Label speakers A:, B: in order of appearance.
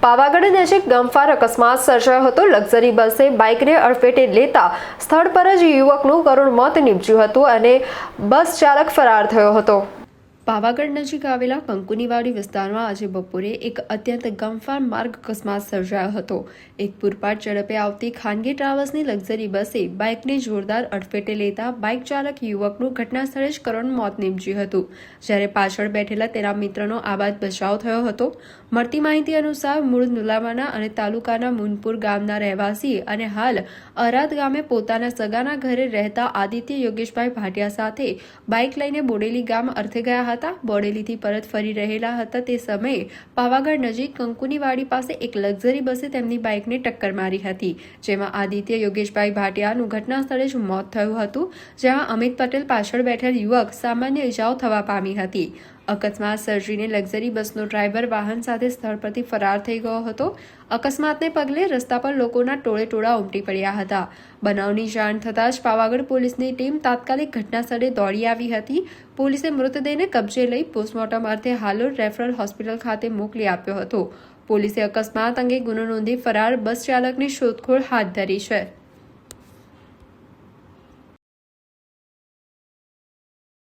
A: પાવાગઢ નજીક ગમફાર અકસ્માત સર્જાયો હતો। લક્ઝરી બસે બાઇકને અડફેટે લેતા સ્થળ પર જ યુવકનું કરુણ મોત નીપજ્યું હતું અને બસ ચાલક ફરાર થયો હતો। પાવાગઢ નજીક આવેલા કંકુનીવાડી વિસ્તારમાં આજે બપોરે એક અત્યંત ગમફાર માર્ગ અકસ્માત સર્જાયો હતો। એક પૂરપાટ ઝડપે આવતી ખાનગી ટ્રાવેલ્સની લક્ઝરી બસે બાઇકને જોરદાર અડફેટે લેતા બાઇક ચાલક યુવકનું ઘટનાસ્થળે જ કરુણ મોત નીપજ્યું હતું, જ્યારે પાછળ બેઠેલા તેના મિત્રનો આબાદ બચાવ થયો હતો। મળતી માહિતી અનુસાર મૂળ નુલાવાના અને તાલુકાના મુનપુર ગામના રહેવાસી અને હાલ અરાદ ગામે પોતાના સગાના ઘરે રહેતા આદિત્ય યોગેશભાઈ ભાટિયા સાથે બાઇક લઈને બોડેલી ગામ અર્થે ગયા હતા। બોડેલીથી પરત ફરી રહેલા હતા તે સમયે પાવાગઢ નજીક કંકુનીવાડી પાસે એક લક્ઝરી બસે તેમની બાઇકને ટક્કર મારી હતી, જેમાં આદિત્ય યોગેશભાઈ ભાટિયાનું ઘટના સ્થળે જ મોત થયું હતું, જેમાં અમિત પટેલ પાછળ બેઠેલ યુવક સામાન્ય ઇજાઓ થવા પામી હતી। અકસ્માત સર્જીને લક્ઝરી બસનો ડ્રાઈવર વાહન સાથે સ્થળ પરથી ફરાર થઈ ગયો હતો। અકસ્માતને પગલે રસ્તા પર લોકોના ટોળેટોળા ઉમટી પડ્યા હતા। બનાવની જાણ થતાં જ પાવાગઢ પોલીસની ટીમ તાત્કાલિક ઘટનાસ્થળે દોડી આવી હતી। પોલીસે મૃતદેહને કબજે લઈ પોસ્ટમોર્ટમ અર્થે હાલોલ રેફરલ હોસ્પિટલ ખાતે મોકલી આપ્યો હતો। પોલીસે અકસ્માત અંગે ગુનો નોંધી ફરાર બસ ચાલકની શોધખોળ હાથ ધરી છે।